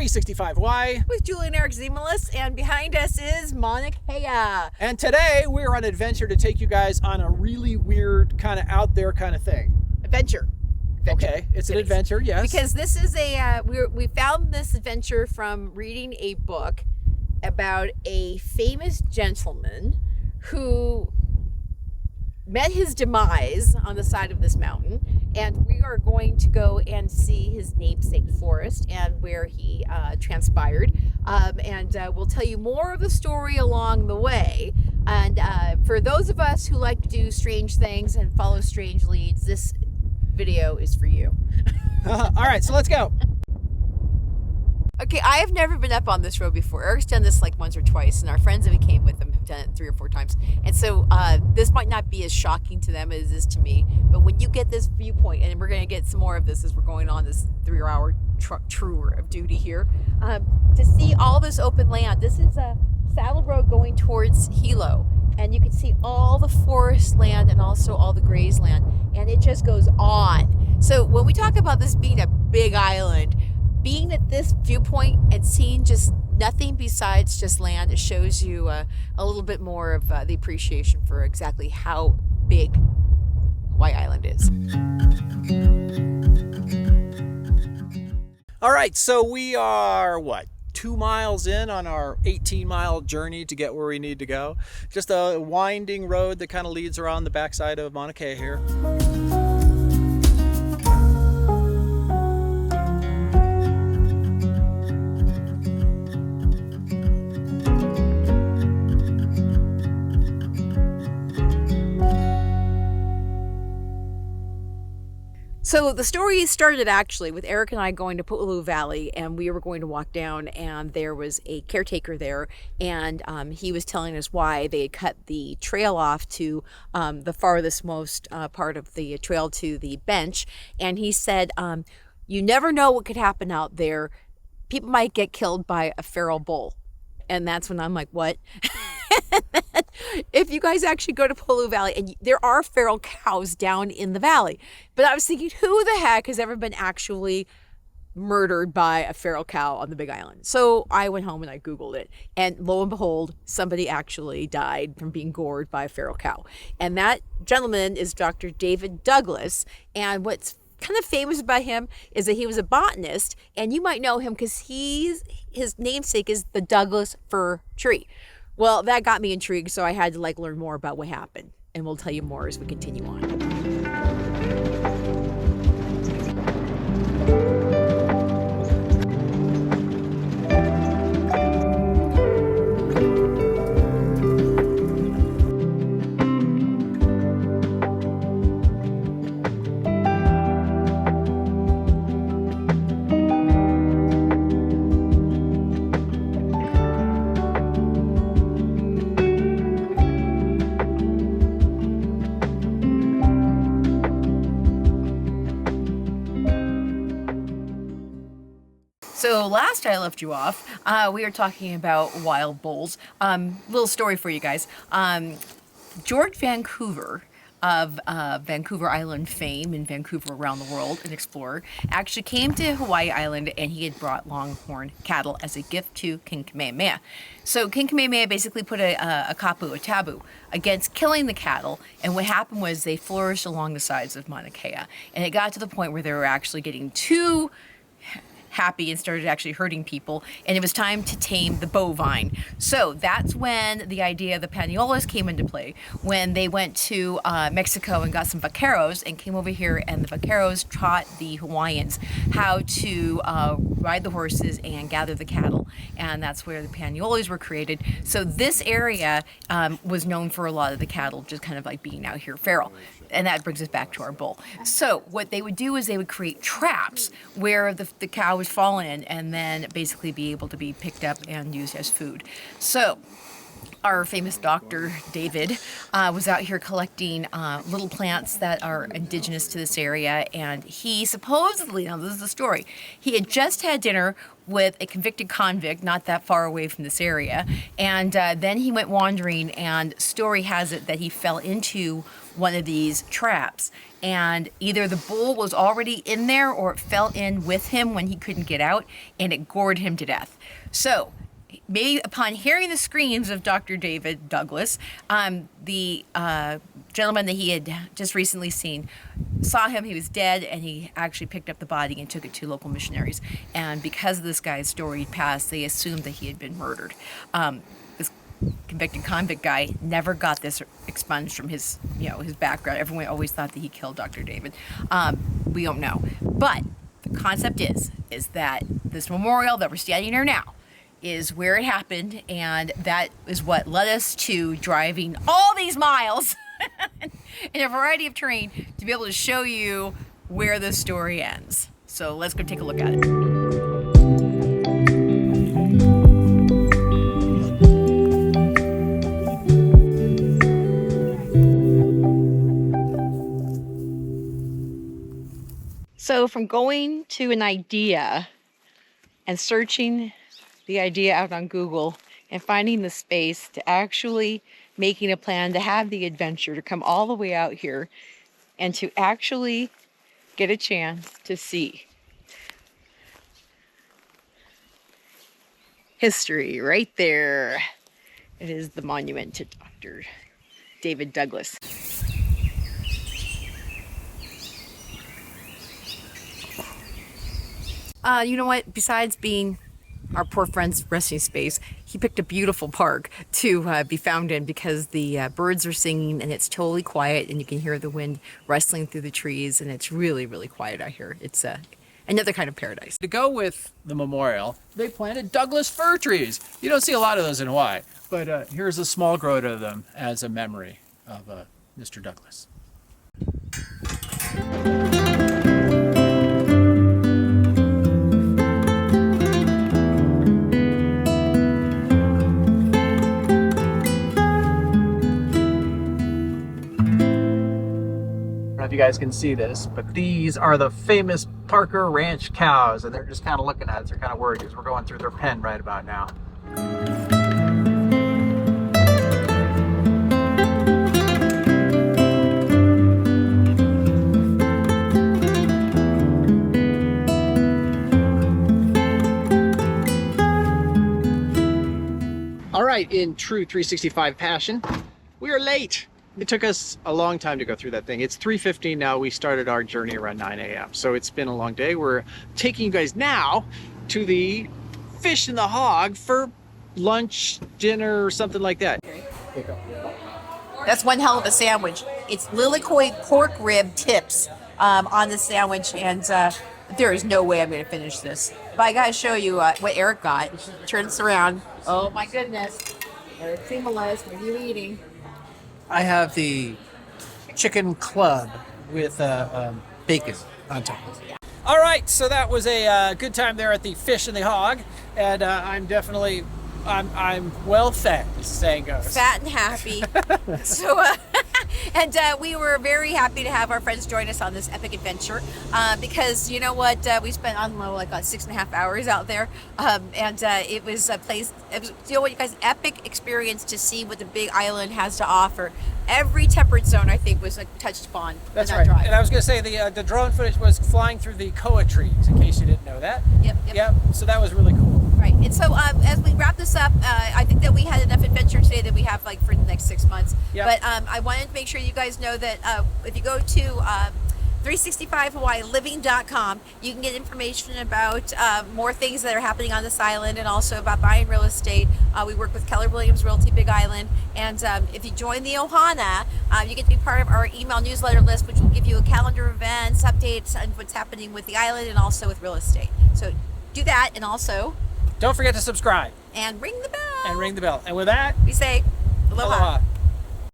365 Hawaii with Julie and Eric Ziemelis, and behind us is Mauna Kea. And today we're on an adventure to take you guys on a really weird, kind of out there kind of thing. Adventure. Okay, it's an adventure, yes. Because this is we found this adventure from reading a book about a famous gentleman who met his demise on the side of this mountain, and we are going to go and see his namesake forest and where he transpired, and we'll tell you more of the story along the way. And for those of us who like to do strange things and follow strange leads, this video is for you. All right, so let's go. Okay, I have never been up on this road before. Eric's done this like once or twice, and our friends that we came with him have done it 3 or 4 times. And so this might not be as shocking to them as it is to me, but when you get this viewpoint, and we're going to get some more of this as we're going on this 3-hour truck tour of duty here, to see all this open land. This is a saddle road going towards Hilo, and you can see all the forest land and also all the graze land, and it just goes on. So when we talk about this being a big island, being at this viewpoint and seeing just nothing besides just land, it shows you a little bit more of the appreciation for exactly how big Hawaii Island is. All right, so we are, 2 miles in on our 18-mile journey to get where we need to go. Just a winding road that kind of leads around the backside of Mauna Kea here. So the story started actually with Eric and I going to Pu'ulu Valley, and we were going to walk down, and there was a caretaker there, and he was telling us why they had cut the trail off to the farthest most part of the trail to the bench. And he said, you never know what could happen out there. People might get killed by a feral bull. And that's when I'm like, what? If you guys actually go to Pu'ulu Valley, and there are feral cows down in the valley, but I was thinking, who the heck has ever been actually murdered by a feral cow on the Big Island? So I went home and I Googled it, and lo and behold, somebody actually died from being gored by a feral cow. And that gentleman is Dr. David Douglas. And what's kind of famous about him is that he was a botanist, and you might know him because his namesake is the Douglas fir tree. Well, that got me intrigued, so I had to learn more about what happened, and we'll tell you more as we continue on. So last I left you off, we were talking about wild bulls. Little story for you guys. George Vancouver of Vancouver Island fame in Vancouver around the world, an explorer, actually came to Hawaii Island, and he had brought longhorn cattle as a gift to King Kamehameha. So King Kamehameha basically put a kapu, a taboo, against killing the cattle, and what happened was they flourished along the sides of Mauna Kea, and it got to the point where they were actually getting too happy and started actually hurting people, and it was time to tame the bovine. So that's when the idea of the Paniolas came into play, when they went to Mexico and got some vaqueros and came over here, and the vaqueros taught the Hawaiians how to ride the horses and gather the cattle, and that's where the Paniolas were created. So this area was known for a lot of the cattle just kind of being out here feral. And that brings us back to our bull. So what they would do is they would create traps where the cow would fall in and then basically be able to be picked up and used as food. So our famous Dr. David was out here collecting little plants that are indigenous to this area, and he supposedly, now this is the story, he had just had dinner with a convicted convict not that far away from this area, and then he went wandering, and story has it that he fell into one of these traps, and either the bull was already in there or it fell in with him when he couldn't get out, and it gored him to death. So maybe upon hearing the screams of Dr. David Douglas, the gentleman that he had just recently seen saw him. He was dead, and he actually picked up the body and took it to local missionaries. And because of this guy's storied past, they assumed that he had been murdered. This convicted convict guy never got this expunged from his, his background. Everyone always thought that he killed Dr. David. We don't know, but the concept is that this memorial that we're standing here now is where it happened, and that is what led us to driving all these miles in a variety of terrain to be able to show you where this story ends. So let's go take a look at it. So from going to an idea and searching the idea out on Google and finding the space to actually making a plan to have the adventure to come all the way out here and to actually get a chance to see history right there. It is the monument to Dr. David Douglas. You know what? Besides being our poor friend's resting space, he picked a beautiful park to be found in because the birds are singing and it's totally quiet and you can hear the wind rustling through the trees and it's really, really quiet out here. It's another kind of paradise. To go with the memorial, they planted Douglas fir trees. You don't see a lot of those in Hawaii, but here's a small growth of them as a memory of Mr. Douglas. If you guys can see this, but these are the famous Parker Ranch cows, and they're just kind of looking at us. They're kind of worried because we're going through their pen right about now. All right, in true 365 fashion, we are late. It took us a long time to go through that thing. It's 3:15 now. We started our journey around 9 a.m. So it's been a long day. We're taking you guys now to the Fish and the Hog for lunch, dinner, or something like that. That's one hell of a sandwich. It's Lilikoi pork rib tips on the sandwich, and there is no way I'm going to finish this. But I got to show you what Eric got. Turn this around. Oh my goodness. Eric Ziemelis, what are you eating? I have the chicken club with bacon on top. All right, so that was a good time there at the Fish and the Hog, and I'm definitely, I'm well fed, as the saying goes. Fat and happy. So, and we were very happy to have our friends join us on this epic adventure because you know what, we spent on like 6.5 hours out there, and it was a place. It was, you know what, you guys, epic experience to see what the Big Island has to offer. Every temperate zone, I think, was touched upon. That's right. Drive. And I was going to say the drone footage was flying through the koa trees, in case you didn't know that. Yep. So that was really cool. Right. And so as we wrap this up, I think that we had enough adventure today that we have like for the next 6 months. Yep. But I wanted to make sure you guys know that if you go to 365hawaiiliving.com, you can get information about more things that are happening on this island and also about buying real estate. We work with Keller Williams Realty Big Island, and if you join the Ohana, you get to be part of our email newsletter list, which will give you a calendar of events, updates on what's happening with the island and also with real estate. So do that, and also don't forget to subscribe and ring the bell. And with that, we say aloha.